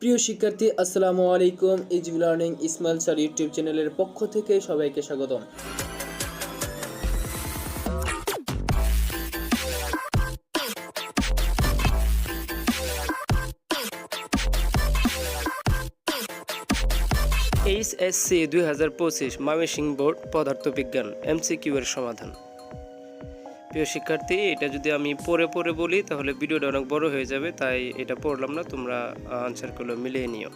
প্রিয় শিক্ষার্থী আসসালামু আলাইকুম। Easy learning Ismail sir YouTube চ্যানেলের পক্ষ থেকে সবাইকে স্বাগতম। এইচএসসি 2025 ময়মনসিংহ বোর্ড পদার্থবিজ্ঞান এমসিকিউ এর সমাধান। প্রিয় শিক্ষার্থী, এটা যদি আমি পড়ে বলি তাহলে ভিডিওটা অনেক বড় হয়ে যাবে, তাই এটা পড়লাম না, তোমরা আনসারগুলো মিলিয়ে নিও।